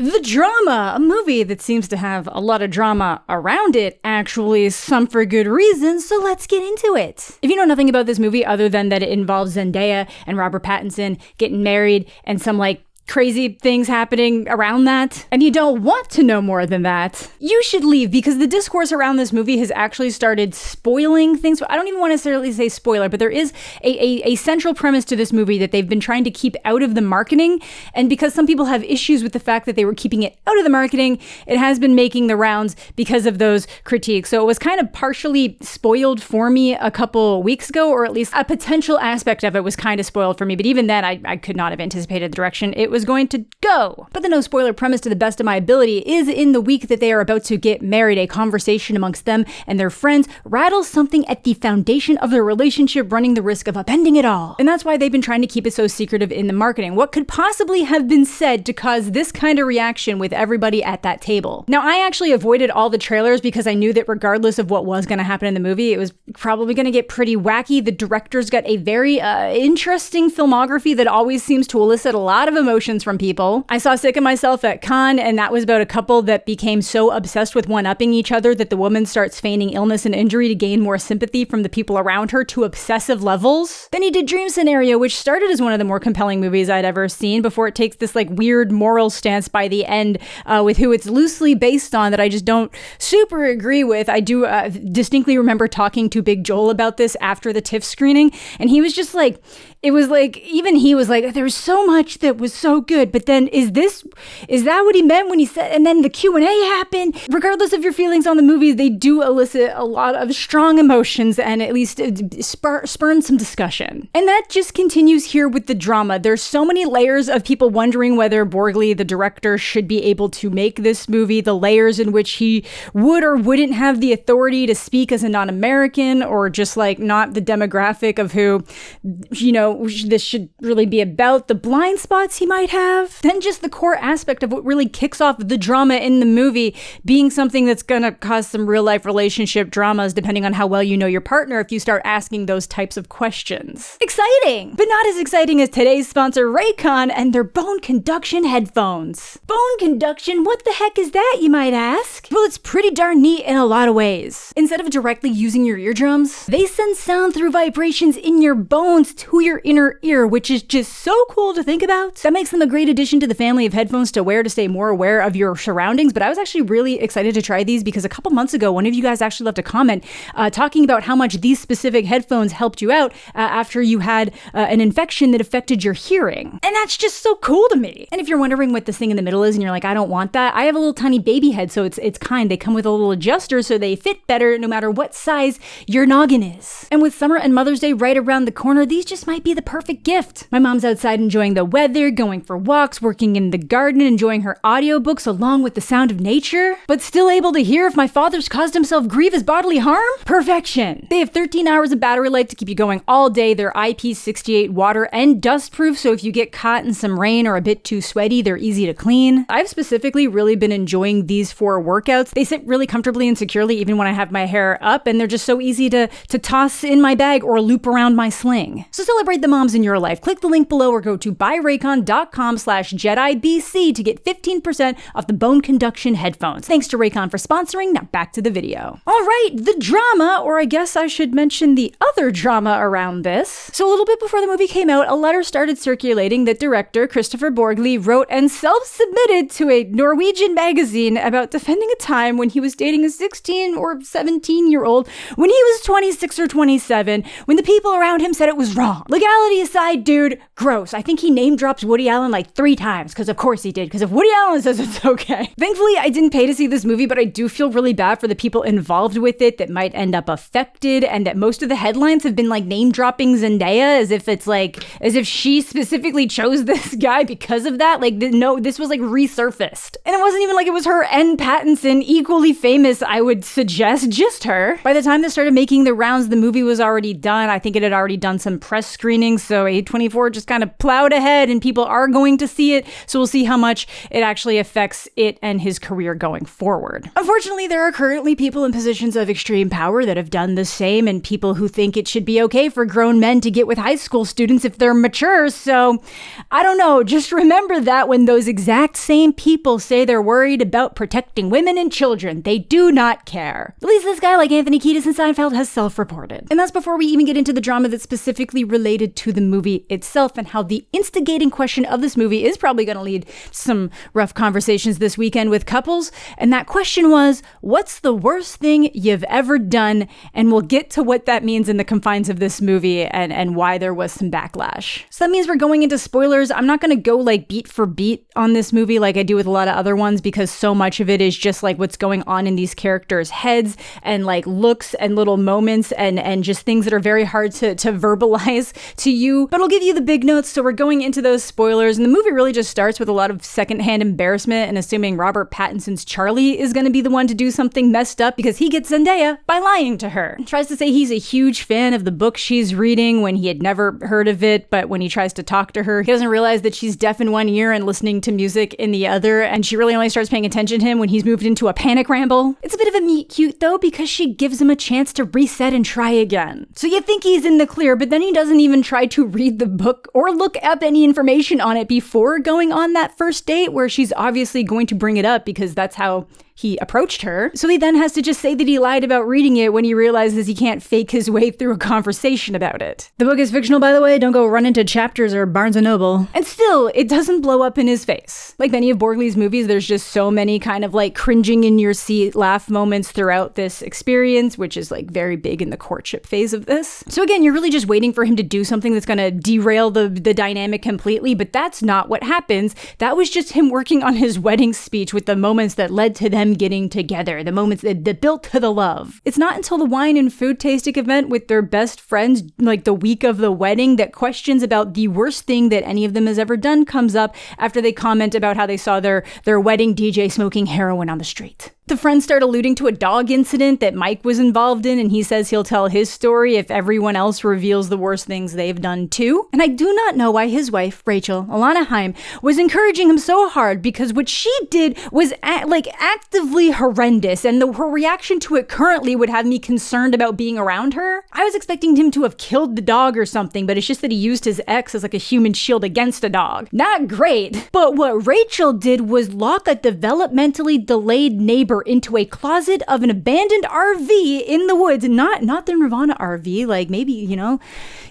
The drama, a movie that seems to have a lot of drama around it, actually, some for good reason, so let's get into it. If you know nothing about this movie other than that it involves Zendaya and Robert Pattinson getting married and some crazy things happening around that, and you don't want to know more than that, you should leave, because the discourse around this movie has actually started spoiling things. I don't even want to necessarily say spoiler, but there is a central premise to this movie that they've been trying to keep out of the marketing, and because some people have issues with the fact that they were keeping it out of the marketing, it has been making the rounds because of those critiques. So it was kind of partially spoiled for me a couple weeks ago, or at least a potential aspect of it was kind of spoiled for me, but even then I could not have anticipated the direction it was going to go. But the no spoiler premise, to the best of my ability, is in the week that they are about to get married, a conversation amongst them and their friends rattles something at the foundation of their relationship, running the risk of upending it all. And that's why they've been trying to keep it so secretive in the marketing. What could possibly have been said to cause this kind of reaction with everybody at that table? Now, I actually avoided all the trailers because I knew that regardless of what was going to happen in the movie, it was probably going to get pretty wacky. The director's got a very interesting filmography that always seems to elicit a lot of emotions from people. I saw Sick of Myself at Cannes, and that was about a couple that became so obsessed with one-upping each other that the woman starts feigning illness and injury to gain more sympathy from the people around her to obsessive levels. Then he did Dream Scenario, which started as one of the more compelling movies I'd ever seen before it takes this weird moral stance by the end with who it's loosely based on that I just don't super agree with. I do distinctly remember talking to Big Joel about this after the TIFF screening, and he was just even he was like, there was so much that was so good, but then is that what he meant when he said, and then the Q&A happened? Regardless of your feelings on the movies, they do elicit a lot of strong emotions and at least spurn some discussion. And that just continues here with the drama. There's so many layers of people wondering whether Borgli, the director, should be able to make this movie, the layers in which he would or wouldn't have the authority to speak as a non-American, or just not the demographic of who, this should really be about, the blind spots he might have, then just the core aspect of what really kicks off the drama in the movie being something that's gonna cause some real life relationship dramas depending on how well you know your partner if you start asking those types of questions. Exciting! But not as exciting as today's sponsor, Raycon, and their bone conduction headphones. Bone conduction? What the heck is that, you might ask? Well, it's pretty darn neat in a lot of ways. Instead of directly using your eardrums, they send sound through vibrations in your bones to your inner ear, which is just so cool to think about. That makes them a great addition to the family of headphones to wear to stay more aware of your surroundings. But I was actually really excited to try these because a couple months ago, one of you guys actually left a comment talking about how much these specific headphones helped you out after you had an infection that affected your hearing. And that's just so cool to me. And if you're wondering what this thing in the middle is and you're like, I don't want that, I have a little tiny baby head, so it's kind. They come with a little adjuster so they fit better no matter what size your noggin is. And with summer and Mother's Day right around the corner, these just might be the perfect gift. My mom's outside enjoying the weather, going for walks, working in the garden, enjoying her audiobooks along with the sound of nature, but still able to hear if my father's caused himself grievous bodily harm? Perfection! They have 13 hours of battery life to keep you going all day. They're IP68 water and dust proof, so if you get caught in some rain or a bit too sweaty, they're easy to clean. I've specifically really been enjoying these for workouts. They sit really comfortably and securely even when I have my hair up, and they're just so easy to toss in my bag or loop around my sling. So celebrate the moms in your life. Click the link below or go to buyraycon.com/JediBC to get 15% off the bone conduction headphones. Thanks to Raycon for sponsoring. Now back to the video. All right, the drama, or I guess I should mention the other drama around this. So a little bit before the movie came out, a letter started circulating that director Kristoffer Borgli wrote and self-submitted to a Norwegian magazine about defending a time when he was dating a 16 or 17-year-old when he was 26 or 27, when the people around him said it was wrong. Legality aside, dude, gross. I think he name drops Woody Allen 3 times, because of course he did, because if Woody Allen says it's okay. Thankfully, I didn't pay to see this movie, but I do feel really bad for the people involved with it that might end up affected, and that most of the headlines have been name dropping Zendaya as if it's as if she specifically chose this guy because of that. No, this was resurfaced. And it wasn't even it was her and Pattinson, equally famous, I would suggest, just her. By the time this started making the rounds, the movie was already done. I think it had already done some press screenings screenings, so A24 just kind of plowed ahead and people are going to see it, so we'll see how much it actually affects it and his career going forward. Unfortunately, there are currently people in positions of extreme power that have done the same, and people who think it should be okay for grown men to get with high school students if they're mature, so I don't know, just remember that when those exact same people say they're worried about protecting women and children, they do not care. At least this guy, like Anthony Kiedis in Seinfeld, has self-reported. And that's before we even get into the drama that's specifically related to the movie itself and how the instigating question of this movie is probably going to lead to some rough conversations this weekend with couples. And that question was, what's the worst thing you've ever done? And we'll get to what that means in the confines of this movie and why there was some backlash. So that means we're going into spoilers. I'm not going to go like beat for beat on this movie like I do with a lot of other ones, because so much of it is just like what's going on in these characters' heads and like looks and little moments and just things that are very hard to verbalize to you. But I'll give you the big notes. So we're going into those spoilers, and the movie really just starts with a lot of secondhand embarrassment and assuming Robert Pattinson's Charlie is going to be the one to do something messed up because he gets Zendaya by lying to her. He tries to say he's a huge fan of the book she's reading when he had never heard of it, but when he tries to talk to her, he doesn't realize that she's deaf in one ear and listening to music in the other, and she really only starts paying attention to him when he's moved into a panic ramble. It's a bit of a meet cute though, because she gives him a chance to reset and try again. So you think he's in the clear, but then he doesn't even try to read the book or look up any information on it before going on that first date, where she's obviously going to bring it up because that's how he approached her. So he then has to just say that he lied about reading it when he realizes he can't fake his way through a conversation about it. The book is fictional, by the way. Don't go run into Chapters or Barnes & Noble. And still, it doesn't blow up in his face. Like many of Borgley's movies, there's just so many kind of like cringing in your seat laugh moments throughout this experience, which is like very big in the courtship phase of this. So again, you're really just waiting for him to do something that's gonna derail the dynamic completely, but that's not what happens. That was just him working on his wedding speech with the moments that led to them getting together, the moments that built to the love. It's not until the wine and food tasting event with their best friends, like the week of the wedding, that questions about the worst thing that any of them has ever done comes up after they comment about how they saw their wedding DJ smoking heroin on the street. The friends start alluding to a dog incident that Mike was involved in, and he says he'll tell his story if everyone else reveals the worst things they've done too. And I do not know why his wife, Rachel, Alana Haim, was encouraging him so hard, because what she did was actively horrendous, and her reaction to it currently would have me concerned about being around her. I was expecting him to have killed the dog or something, but it's just that he used his ex as like a human shield against a dog. Not great. But what Rachel did was lock a developmentally delayed neighbor into a closet of an abandoned RV in the woods. Not the Nirvana RV, like maybe, you know,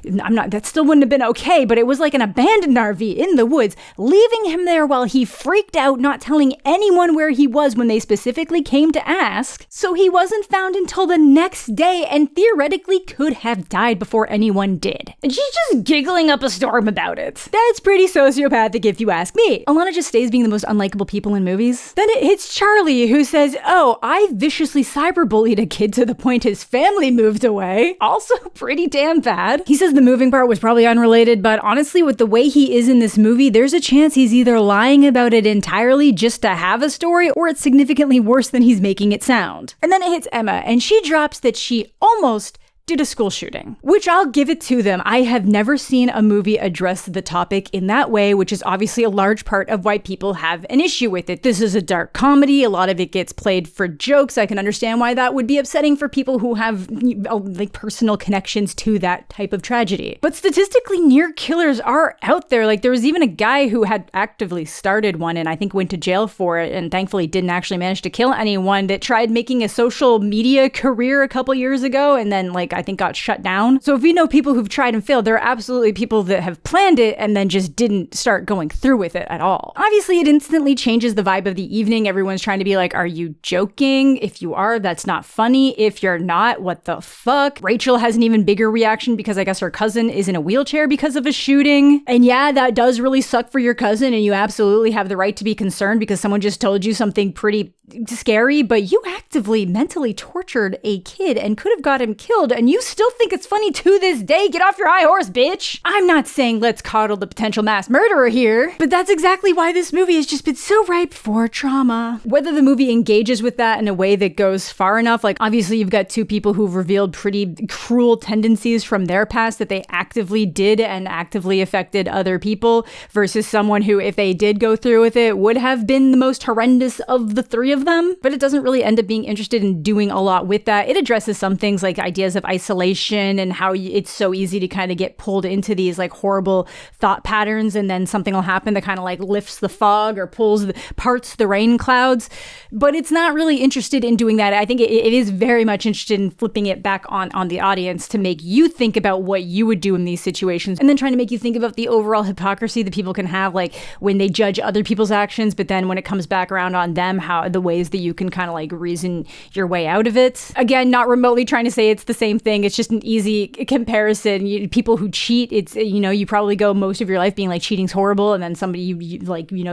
that still wouldn't have been okay, but it was like an abandoned RV in the woods, leaving him there while he freaked out, not telling anyone where he was when they specifically came to ask. So he wasn't found until the next day, and theoretically could have died before anyone did. And she's just giggling up a storm about it. That's pretty sociopathic if you ask me. Alana just stays being the most unlikable people in movies. Then it hits Charlie, who says, oh, I viciously cyberbullied a kid to the point his family moved away. Also pretty damn bad. He says the moving part was probably unrelated, but honestly, with the way he is in this movie, there's a chance he's either lying about it entirely just to have a story, or it's significantly worse than he's making it sound. And then it hits Emma, and she drops that she almost did a school shooting, which I'll give it to them. I have never seen a movie address the topic in that way, which is obviously a large part of why people have an issue with it. This is a dark comedy. A lot of it gets played for jokes. I can understand why that would be upsetting for people who have like personal connections to that type of tragedy. But statistically, near killers are out there. Like there was even a guy who had actively started one and I think went to jail for it, and thankfully didn't actually manage to kill anyone, that tried making a social media career a couple years ago and then I think got shut down. So if we know people who've tried and failed, there are absolutely people that have planned it and then just didn't start going through with it at all. Obviously, it instantly changes the vibe of the evening. Everyone's trying to be like, are you joking? If you are, that's not funny. If you're not, what the fuck? Rachel has an even bigger reaction because I guess her cousin is in a wheelchair because of a shooting. And yeah, that does really suck for your cousin, and you absolutely have the right to be concerned because someone just told you something pretty scary, but you actively mentally tortured a kid and could have got him killed, and you still think it's funny to this day. Get off your high horse, bitch. I'm not saying let's coddle the potential mass murderer here, but that's exactly why this movie has just been so ripe for trauma. Whether the movie engages with that in a way that goes far enough, like obviously you've got two people who've revealed pretty cruel tendencies from their past that they actively did and actively affected other people, versus someone who, if they did go through with it, would have been the most horrendous of the three of them. But it doesn't really end up being interested in doing a lot with that. It addresses some things like ideas of isolation and how it's so easy to kind of get pulled into these like horrible thought patterns, and then something will happen that kind of like lifts the fog or parts the rain clouds. But it's not really interested in doing that. I think it is very much interested in flipping it back on the audience to make you think about what you would do in these situations, and then trying to make you think about the overall hypocrisy that people can have, like when they judge other people's actions, but then when it comes back around on them, how the ways that you can kind of like reason your way out of it. Again, not remotely trying to say it's the same thing. It's just an easy comparison. People who cheat, it's, you probably go most of your life being like cheating's horrible, and then somebody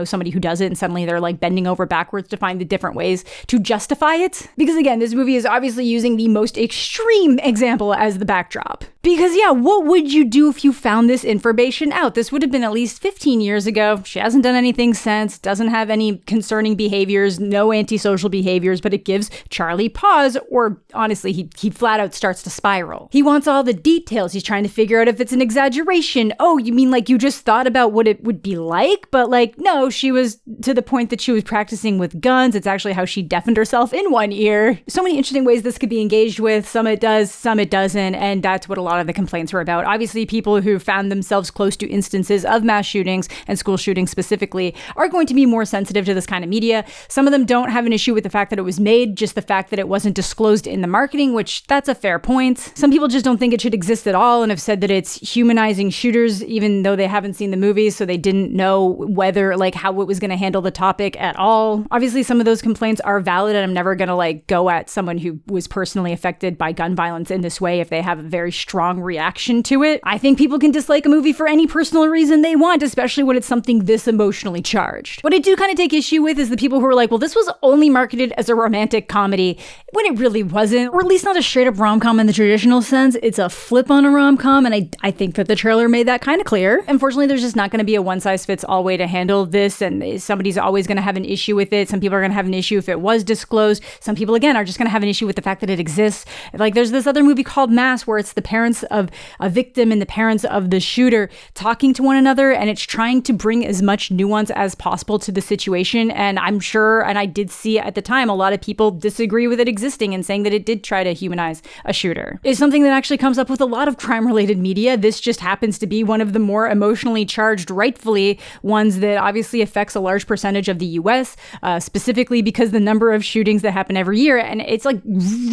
somebody who does it, and suddenly they're like bending over backwards to find the different ways to justify it. Because again, this movie is obviously using the most extreme example as the backdrop. Because yeah, what would you do if you found this information out? This would have been at least 15 years ago. She hasn't done anything since, doesn't have any concerning behaviors, no antisocial behaviors, but it gives Charlie pause, or honestly, he flat out starts to spiral. He wants all the details. He's trying to figure out if it's an exaggeration. Oh, you mean like you just thought about what it would be like? But like, no, she was to the point that she was practicing with guns. It's actually how she deafened herself in one ear. So many interesting ways this could be engaged with. Some it does, some it doesn't. And that's what a lot of the complaints were about. Obviously, people who found themselves close to instances of mass shootings and school shootings specifically are going to be more sensitive to this kind of media. Some of them don't have an issue with the fact that it was made, just the fact that it wasn't disclosed in the marketing, which that's a fair point. Some people just don't think it should exist at all and have said that it's humanizing shooters, even though they haven't seen the movies, so they didn't know whether, like, how it was going to handle the topic at all. Obviously, some of those complaints are valid, and I'm never going to, like, go at someone who was personally affected by gun violence in this way if they have a very strong reaction to it. I think people can dislike a movie for any personal reason they want, especially when it's something this emotionally charged. What I do kind of take issue with is the people who are like, well, this was only marketed as a romantic comedy, when it really wasn't, or at least not a straight up rom-com in the traditional sense. It's a flip on a rom-com, and I think that the trailer made that kind of clear. Unfortunately, there's just not going to be a one-size-fits-all way to handle this, and somebody's always going to have an issue with it. Some people are going to have an issue if it was disclosed. Some people, again, are just going to have an issue with the fact that it exists. Like, there's this other movie called Mass, where it's the parents of a victim and the parents of the shooter talking to one another, and it's trying to bring as much nuance as possible to the situation. And I'm sure, and I did see at the time, a lot of people disagree with it existing and saying that it did try to humanize a shooter. It's something that actually comes up with a lot of crime-related media. This just happens to be one of the more emotionally charged, rightfully, ones that obviously affects a large percentage of the US, specifically because the number of shootings that happen every year, and it's like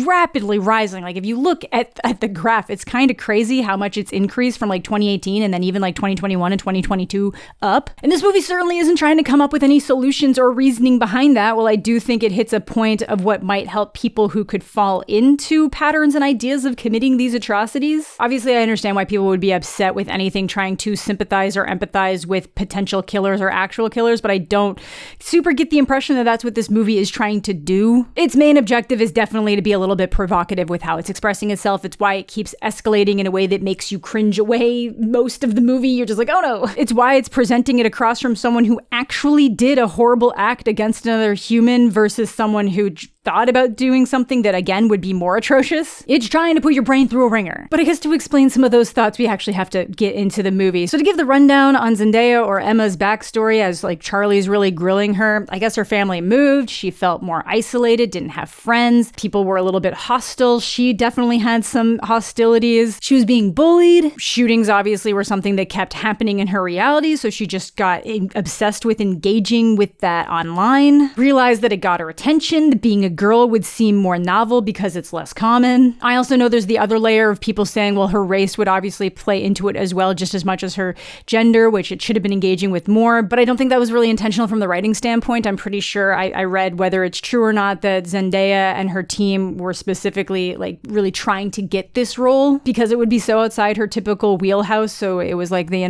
rapidly rising. Like, if you look at the graph, it's kind of crazy how much it's increased from like 2018 and then even like 2021 and 2022 up. And this movie certainly isn't trying to come up with any solutions or reasoning behind that. Well, I do think it hits a point of what might help people who could fall into patterns and ideas of committing these atrocities. Obviously, I understand why people would be upset with anything trying to sympathize or empathize with potential killers or actual killers, but I don't super get the impression that that's what this movie is trying to do. Its main objective is definitely to be a little bit provocative with how it's expressing itself. It's why it keeps escalating in a way that makes you cringe away most of the movie. You're just like, oh no. It's why it's presenting it across from someone who actually did a horrible act against another human versus someone who thought about doing something that, again, would be more atrocious. It's trying to put your brain through a ringer. But I guess to explain some of those thoughts, we actually have to get into the movie. So to give the rundown on Zendaya, or Emma's backstory, as like Charlie's really grilling her, I guess her family moved. She felt more isolated, didn't have friends. People were a little bit hostile. She definitely had some hostilities. She was being bullied. Shootings obviously were something that kept happening in her reality, so she just got obsessed with engaging with that online. Realized that it got her attention, that being a girl would seem more novel because it's less common. I also know there's the other layer of people saying, well, her race would obviously play into it as well, just as much as her gender, which it should have been engaging with more. But I don't think that was really intentional from the writing standpoint. I'm pretty sure I read, whether it's true or not, that Zendaya and her team were specifically like really trying to get this role, because because it would be so outside her typical wheelhouse. So it was like the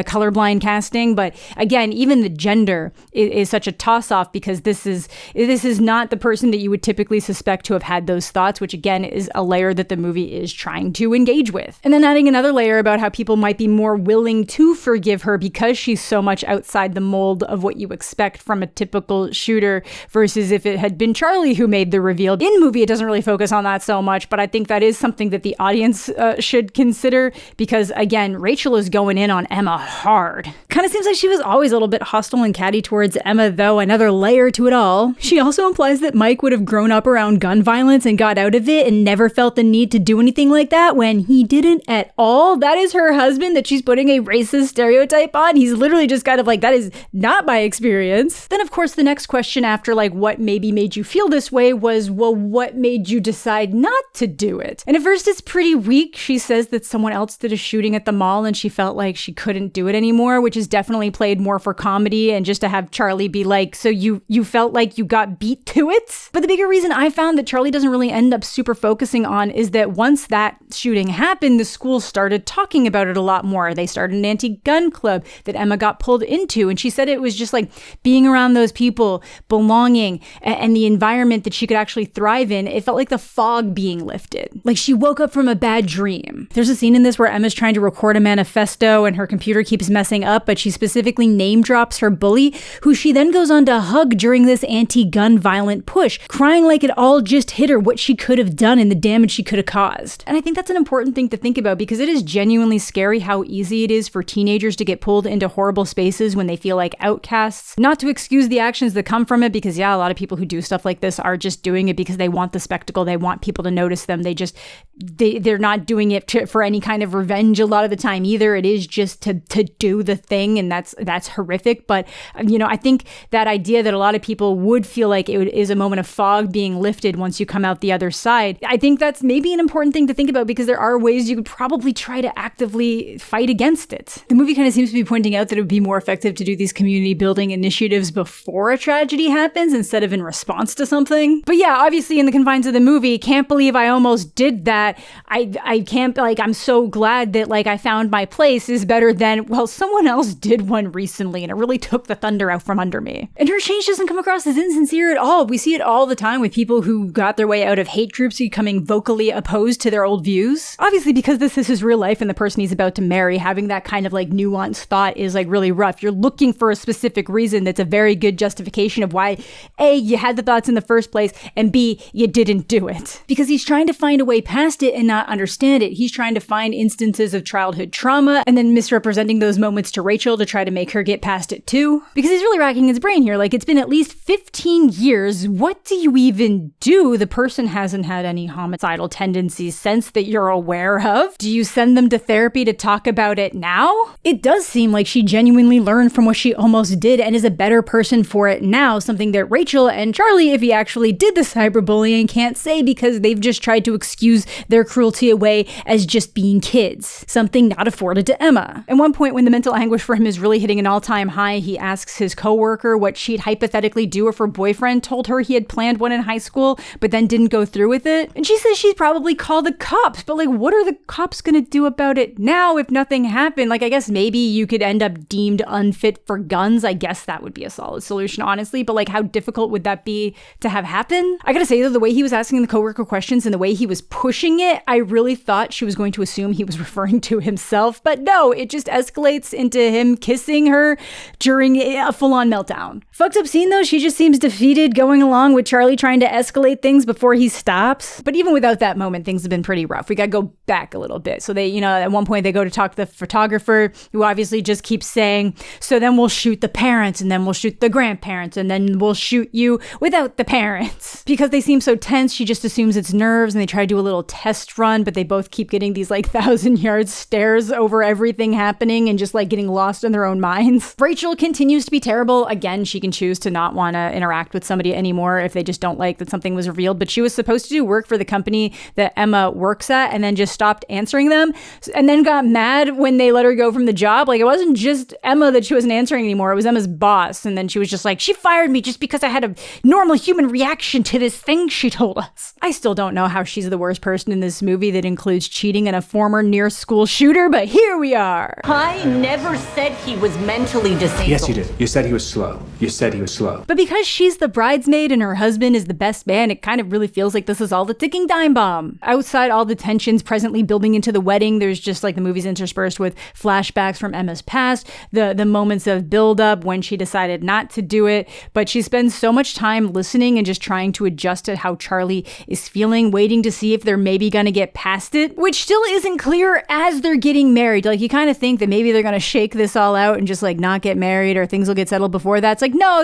colorblind casting. But again, even the gender is such a toss-off because this is not the person that you would typically suspect to have had those thoughts, which again is a layer that the movie is trying to engage with. And then adding another layer about how people might be more willing to forgive her because she's so much outside the mold of what you expect from a typical shooter versus if it had been Charlie who made the reveal. In movie, it doesn't really focus on that so much, but I think that is something that the audience should consider because, again, Rachel is going in on Emma hard. Kind of seems like she was always a little bit hostile and catty towards Emma, though. Another layer to it all. She also implies that Mike would have grown up around gun violence and got out of it and never felt the need to do anything like that when he didn't at all. That is her husband that she's putting a racist stereotype on. He's literally just kind of like, that is not my experience. Then, of course, the next question after like what maybe made you feel this way was, well, what made you decide not to do it? And at first it's pretty weak. She says that someone else did a shooting at the mall and she felt like she couldn't do it anymore, which is definitely played more for comedy and just to have Charlie be like, so you felt like you got beat to it? But the bigger reason I found that Charlie doesn't really end up super focusing on is that once that shooting happened, the school started talking about it a lot more. They started an anti-gun club that Emma got pulled into, and she said it was just like being around those people, belonging, and the environment that she could actually thrive in. It felt like the fog being lifted. Like she woke up from a bad dream. There's a scene in this where Emma's trying to record a manifesto and her computer keeps messing up, but she specifically name drops her bully, who she then goes on to hug during this anti-gun violent push, crying like it all just hit her what she could have done and the damage she could have caused. And I think that's an important thing to think about because it is genuinely scary how easy it is for teenagers to get pulled into horrible spaces when they feel like outcasts. Not to excuse the actions that come from it, because yeah, a lot of people who do stuff like this are just doing it because they want the spectacle, they want people to notice them. They're not doing it for any kind of revenge a lot of the time either. It is just to do the thing, and that's horrific. But I think that idea that a lot of people would feel like it is a moment of fog being lifted once you come out the other side, I think that's maybe an important thing to think about because there are ways you could probably try to actively fight against it. The movie kind of seems to be pointing out that it would be more effective to do these community building initiatives before a tragedy happens instead of in response to something. But yeah, obviously in the confines of the movie, can't believe I almost did that. I can't, I'm so glad that I found my place is better than, well, someone else did one recently and it really took the thunder out from under me. And her change doesn't come across as insincere at all. We see it all the time with people who got their way out of hate groups becoming vocally opposed to their old views. Obviously, because this is his real life and the person he's about to marry, having that kind of nuanced thought is really rough. You're looking for a specific reason that's a very good justification of why A, you had the thoughts in the first place, and B, you didn't do it. Because he's trying to find a way past it and not understand it. He's trying to find instances of childhood trauma and then misrepresenting those moments to Rachel to try to make her get past it too. Because he's really racking his brain here. It's been at least 15 years. What do you even do? The person hasn't had any homicidal tendencies since that you're aware of. Do you send them to therapy to talk about it now? It does seem like she genuinely learned from what she almost did and is a better person for it now, something that Rachel and Charlie, if he actually did the cyberbullying, can't say because they've just tried to excuse their cruelty away as just being kids, something not afforded to Emma. At one point when the mental anguish for him is really hitting an all-time high, he asks his coworker what she'd hypothetically do if her boyfriend told her he had planned one in high school but then didn't go through with it. And she says she'd probably call the cops, but what are the cops gonna do about it now if nothing happened? I guess maybe you could end up deemed unfit for guns. I guess that would be a solid solution, honestly, but how difficult would that be to have happen? I gotta say though, the way he was asking the coworker questions and the way he was pushing it, I really thought she was going to assume he was referring to himself, but no, it just escalates into him kissing her during a full-on meltdown. Fucked up scene though, she just seems defeated going along with Charlie trying to escalate things before he stops. But even without that moment, things have been pretty rough. We gotta go back a little bit. So they, at one point they go to talk to the photographer who obviously just keeps saying, so then we'll shoot the parents and then we'll shoot the grandparents and then we'll shoot you without the parents. Because they seem so tense, she just assumes it's nerves and they try to do a little test run, but they both keep getting these 1,000-yard stares over everything happening and just getting lost in their own minds. Rachel continues to be terrible. Again, she can choose to not want to interact with somebody anymore if they just don't like that something was revealed, but she was supposed to do work for the company that Emma works at and then just stopped answering them and then got mad when they let her go from the job. It wasn't just Emma that she wasn't answering anymore. It was Emma's boss. And then she was just she fired me just because I had a normal human reaction to this thing she told us. I still don't know how she's the worst person in this movie that includes includes cheating and a former near-school shooter, but here we are. I never said he was mentally disabled. Yes, you did. You said he was slow. You said he was slow. But because she's the bridesmaid and her husband is the best man, it kind of really feels like this is all the ticking time bomb. Outside all the tensions presently building into the wedding, there's just like the movie's interspersed with flashbacks from Emma's past, the moments of build-up when she decided not to do it, but she spends so much time listening and just trying to adjust to how Charlie is feeling, waiting to see if they're maybe gonna get past it, which still isn't clear as they're getting married. Like, you kind of think that maybe they're gonna shake this all out and just like not get married or things will get settled before that. It's like, no,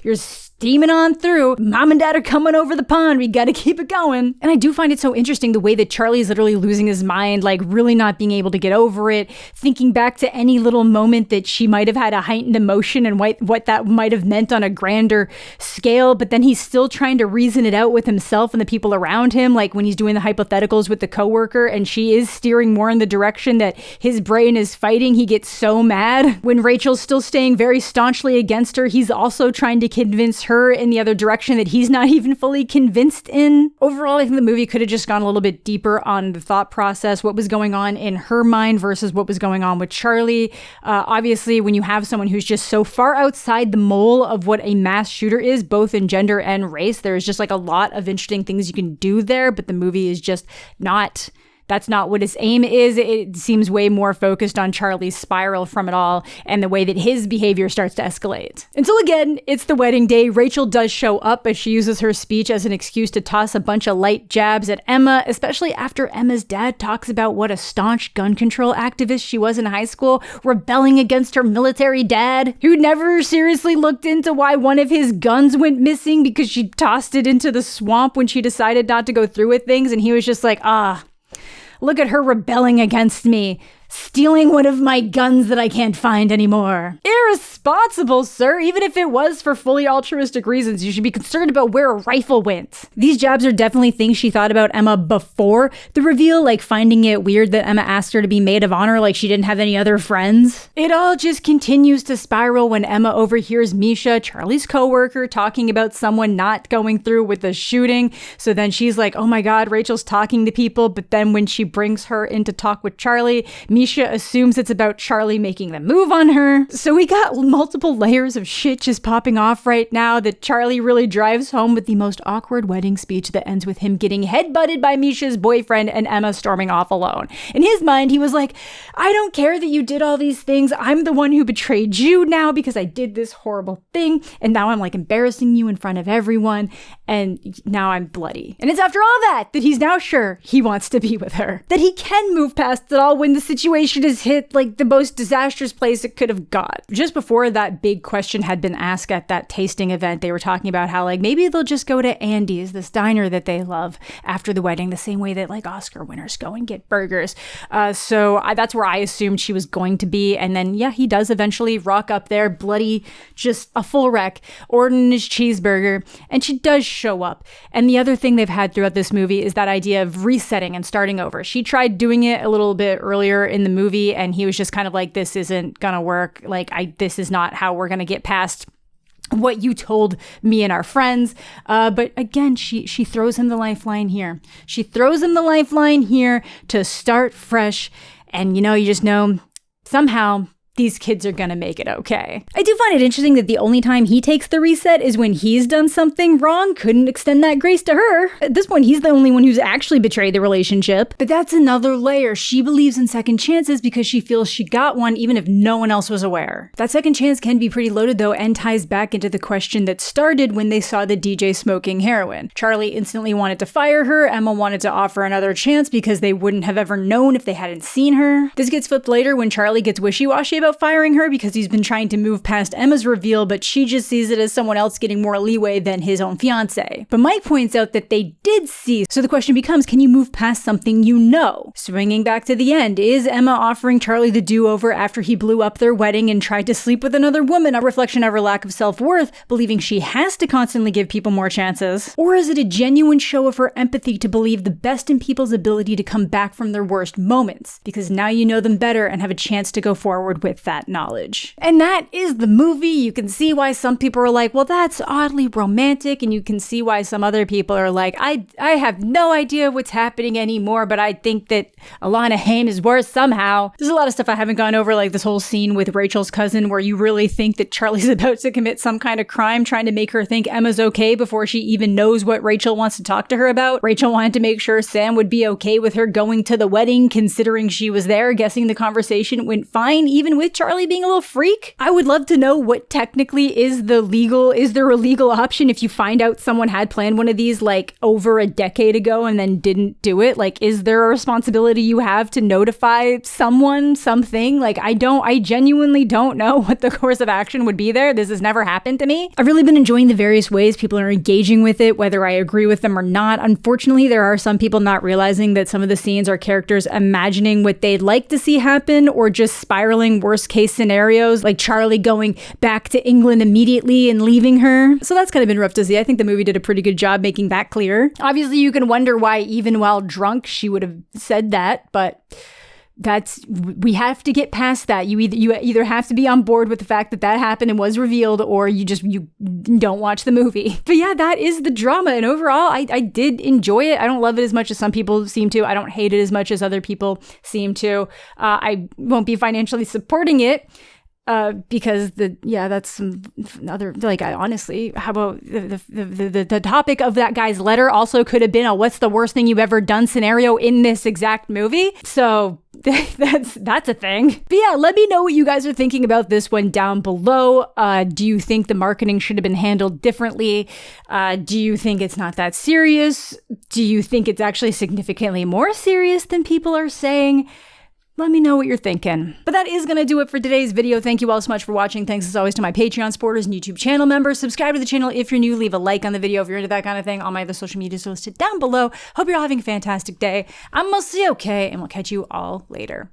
you're steaming on through. Mom and dad are coming over the pond. We gotta keep it going. And I do find it so interesting the way that Charlie is literally losing his mind, like really not being able to get over it, thinking back to any little moment that she might have had a heightened emotion and what that might have meant on a grander scale. But then he's still trying to reason it out with himself and the people around him, like when he's doing the hypotheticals with the coworker and she is steering more in the direction that his brain is fighting. He gets so mad. When Rachel's still staying very staunchly against her, he's also trying to convince her in the other direction that he's not even fully convinced in. Overall, I think the movie could have just gone a little bit deeper on the thought process, what was going on in her mind versus what was going on with Charlie. Obviously, when you have someone who's just so far outside the mold of what a mass shooter is, both in gender and race, there's just like a lot of interesting things you can do there, but the movie is just not... That's not what its aim is. It seems way more focused on Charlie's spiral from it all and the way that his behavior starts to escalate. Until again, it's the wedding day. Rachel does show up as she uses her speech as an excuse to toss a bunch of light jabs at Emma, especially after Emma's dad talks about what a staunch gun control activist she was in high school, rebelling against her military dad, who never seriously looked into why one of his guns went missing because she tossed it into the swamp when she decided not to go through with things. And he was just like, look at her rebelling against me, stealing one of my guns that I can't find anymore. Irresponsible, sir. Even if it was for fully altruistic reasons, you should be concerned about where a rifle went. These jabs are definitely things she thought about Emma before the reveal, like finding it weird that Emma asked her to be maid of honor like she didn't have any other friends. It all just continues to spiral when Emma overhears Misha, Charlie's coworker, talking about someone not going through with the shooting. So then she's like, oh my God, Rachel's talking to people. But then when she brings her in to talk with Charlie, Misha assumes it's about Charlie making the move on her. So we got multiple layers of shit just popping off right now that Charlie really drives home with the most awkward wedding speech that ends with him getting headbutted by Misha's boyfriend and Emma storming off alone. In his mind, he was like, I don't care that you did all these things. I'm the one who betrayed you now because I did this horrible thing. And now I'm like embarrassing you in front of everyone. And now I'm bloody. And it's after all that he's now sure he wants to be with her. That he can move past it all when the situation is hit like the most disastrous place it could have got. Just before that big question had been asked at that tasting event, they were talking about how like maybe they'll just go to Andy's, this diner that they love, after the wedding, the same way that like Oscar winners go and get burgers. So that's where I assumed she was going to be. And then, yeah, he does eventually rock up there, bloody, just a full wreck, ordering his cheeseburger, and she does show up. And the other thing they've had throughout this movie is that idea of resetting and starting over. She tried doing it a little bit earlier in the movie, and he was just kind of like, this isn't gonna work. Like, this is not how we're gonna get past what you told me and our friends. But again, she throws him the lifeline here. She throws him the lifeline here to start fresh. And, you just know somehow these kids are gonna make it okay. I do find it interesting that the only time he takes the reset is when he's done something wrong, couldn't extend that grace to her. At this point, he's the only one who's actually betrayed the relationship. But that's another layer. She believes in second chances because she feels she got one even if no one else was aware. That second chance can be pretty loaded though, and ties back into the question that started when they saw the DJ smoking heroin. Charlie instantly wanted to fire her. Emma wanted to offer another chance because they wouldn't have ever known if they hadn't seen her. This gets flipped later when Charlie gets wishy-washy about firing her because he's been trying to move past Emma's reveal, but she just sees it as someone else getting more leeway than his own fiance. But Mike points out that they did see, so the question becomes, can you move past something you know? Swinging back to the end, is Emma offering Charlie the do-over after he blew up their wedding and tried to sleep with another woman, a reflection of her lack of self-worth, believing she has to constantly give people more chances? Or is it a genuine show of her empathy to believe the best in people's ability to come back from their worst moments, because now you know them better and have a chance to go forward with with that knowledge. And that is the movie. You can see why some people are like, well, that's oddly romantic, and you can see why some other people are like, I have no idea what's happening anymore, but I think that Alana Haim is worse somehow. There's a lot of stuff I haven't gone over, like this whole scene with Rachel's cousin where you really think that Charlie's about to commit some kind of crime, trying to make her think Emma's okay before she even knows what Rachel wants to talk to her about. Rachel wanted to make sure Sam would be okay with her going to the wedding, considering she was there, guessing the conversation went fine, even with Charlie being a little freak. I would love to know what technically is there a legal option if you find out someone had planned one of these like over a decade ago and then didn't do it? Like, is there a responsibility you have to notify someone, something? Like, I genuinely don't know what the course of action would be there. This has never happened to me. I've really been enjoying the various ways people are engaging with it, whether I agree with them or not. Unfortunately, there are some people not realizing that some of the scenes are characters imagining what they'd like to see happen, or just spiraling worst case scenarios, like Charlie going back to England immediately and leaving her. So that's kind of been rough to see. I think the movie did a pretty good job making that clear. Obviously, you can wonder why even while drunk she would have said that, but we have to get past that. You either have to be on board with the fact that that happened and was revealed, or you don't watch the movie. But yeah, that is the drama. And overall, I did enjoy it. I don't love it as much as some people seem to. I don't hate it as much as other people seem to. I won't be financially supporting it. Because that's some other, like, I honestly, how about the topic of that guy's letter also could have been a what's the worst thing you've ever done scenario in this exact movie. So that's a thing. But yeah, let me know what you guys are thinking about this one down below. Do you think the marketing should have been handled differently? Do you think it's not that serious? Do you think it's actually significantly more serious than people are saying? Let me know what you're thinking. But that is going to do it for today's video. Thank you all so much for watching. Thanks as always to my Patreon supporters and YouTube channel members. Subscribe to the channel if you're new. Leave a like on the video if you're into that kind of thing. All my other social medias are listed down below. Hope you're all having a fantastic day. I'm mostly okay, and we'll catch you all later.